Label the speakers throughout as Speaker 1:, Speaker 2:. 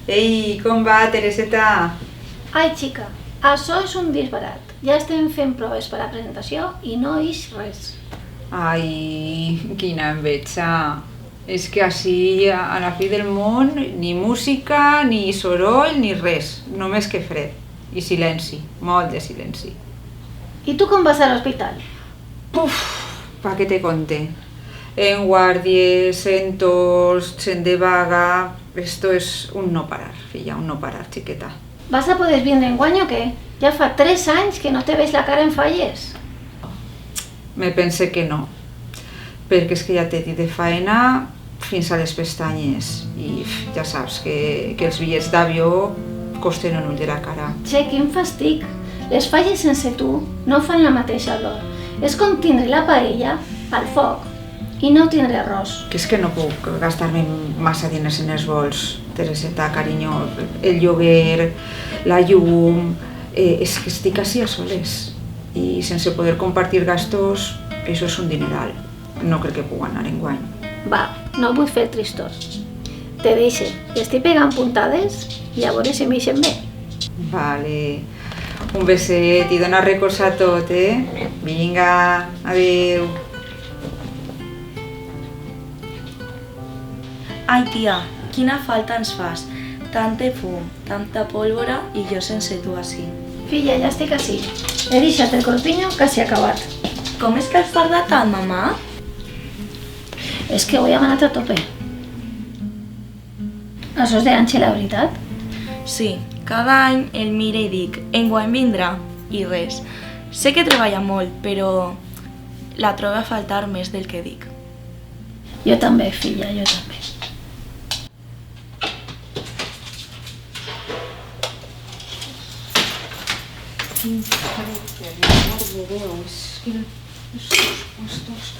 Speaker 1: Ei, com va, Tereseta?
Speaker 2: Ai, xica, això és un disbarat. Ja estem fent proves per a presentació i no ix res.
Speaker 1: Ai, quina enveja. És que així, a la fi del món, ni música, ni soroll, ni res. Només que fred. I silenci, molt de silenci.
Speaker 2: I tu com vas a l'hospital?
Speaker 1: Puf, pa què te conte. En guàrdies, en tos, gent de vaga... Esto es un no parar, filla, un no parar, xiqueta.
Speaker 2: Vas a poder vindre enguany o què? Ja fa 3 anys que no te veig la cara en falles.
Speaker 1: Me pense que no, perquè és que ja t'he dit de faena fins a les pestanyes i ja saps que els bitllets d'avió costen un ull de la cara.
Speaker 2: Che, quin fastic. Les falles sense tu no fan la mateixa olor. És com tindre la paella al foc i no tindre arròs.
Speaker 1: Que és que no puc gastar-me massa diners en els vols, Tereseta, carinyo. El lloguer, la llum... és que estic així a soles i sense poder compartir gastos, això és un dineral. No crec que puc anar enguany.
Speaker 2: Va, no vull fer tristor. Te deixe, estic pegant puntades i a veure si m'ixen bé.
Speaker 1: Vale. Un beset i dona records a tot, Vinga, adeu.
Speaker 3: Ai, tia, quina falta ens fas. Tant de fum, tanta pólvora i jo sense tu així.
Speaker 2: Filla, ja estic així. He deixat el corpiño quasi acabat.
Speaker 3: Com és que has tardat tant, mamà?
Speaker 2: És que avui hem anat a tope. Això és d'Àngela, veritat?
Speaker 3: Sí, cada any el mire i dic, enguany vindrà, i res. Sé que treballa molt, però la trobo a faltar més del que dic.
Speaker 2: Jo també, filla, jo també.
Speaker 1: Quin fred, per l'amor de Déu, és que estos puestos...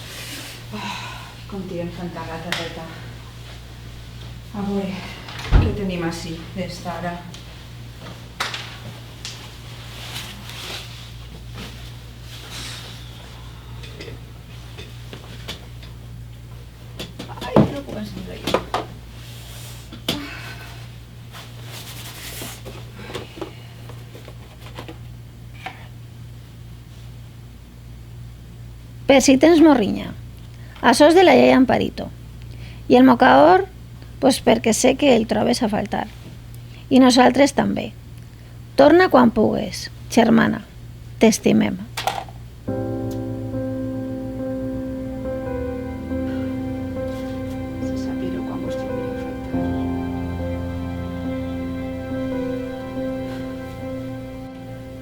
Speaker 1: com t'hi encantar la terreta. A veure, què tenim així, d'esta ara? Ai, no puc encendre jo.
Speaker 2: Per si tens morrinya. Això és de la iaia Amparito. I el mocaor, pues perquè sé que el trobes a faltar. I nosaltres també. Torna quan pugues, germana. T'estimem.
Speaker 1: Se sapiro quan vos tindria a faltar.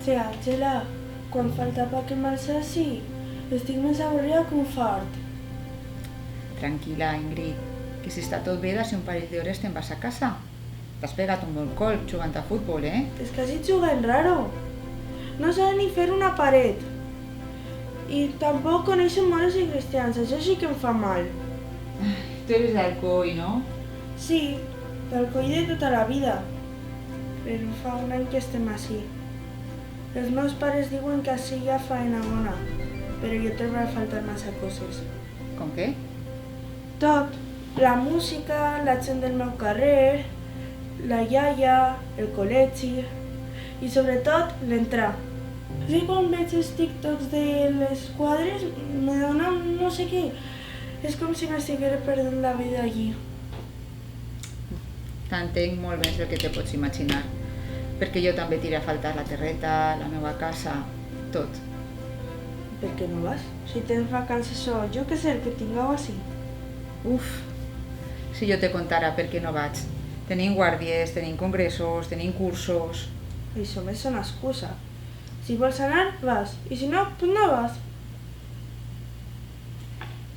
Speaker 4: Che, Àngela, quan falta pa que m'alçassi, estic més avorrida que un fart.
Speaker 1: Tranquil·la, Ingrid, que si està tot bé, d'ací un parell d'hores te'n vas a casa. T'has pegat un bon colp jugant a futbol,
Speaker 4: És que estic jugant raro. No saben ni fer una paret. I tampoc coneixen moros i cristians, això sí que em fa mal.
Speaker 1: Tu eres d'Alcoi, no?
Speaker 4: Sí, d'Alcoi de tota la vida. Però fa un any que estem així. Els meus pares diuen que així hi ha faena bona, però jo trobo a faltar massa coses.
Speaker 1: Com què?
Speaker 4: Tot. La música, la gent del meu carrer, la iaia, el col·legi i sobretot l'entrar. Sí, quan veig els TikToks de les quadres me dona no sé què. És com si m'estiguera perdent la vida allí.
Speaker 1: T'entenc molt més del que te pots imaginar, perquè jo també tiro a faltar la terreta, la meva casa, tot.
Speaker 4: Per què no vas? Si tens vacances o jo què sé, el que tingueu així.
Speaker 1: Uf, si jo te contara per què no vaig. Tenim guàrdies, tenim congressos, tenim cursos...
Speaker 4: Això més és una excusa. Si vols anar, vas. I si no, doncs no vas.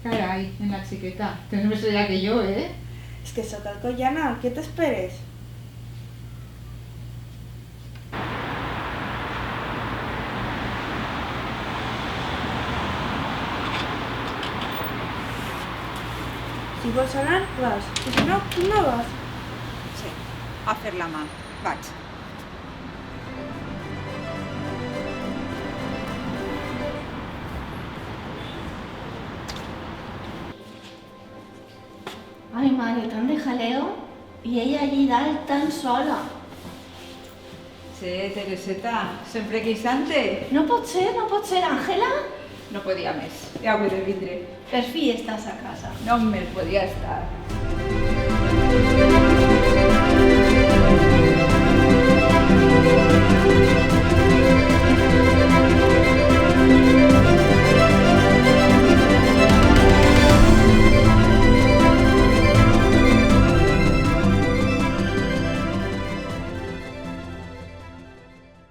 Speaker 1: Carai, en la xiqueta, tens més allà que jo,
Speaker 4: És que sóc alcoiana, què t'esperes? Si vols anar, vas. I si no, doncs no vas.
Speaker 1: Sí, a fer la mà. Vaig.
Speaker 2: Ay, Mari, tan de jaleo.
Speaker 5: I ella allí dalt tan sola.
Speaker 1: Sí, Tereseta, sempre queixante.
Speaker 5: No pot ser, Àngela?
Speaker 1: No podia més, ja ho he de vindre.
Speaker 5: Per fi estàs a casa.
Speaker 1: No me'l podia estar.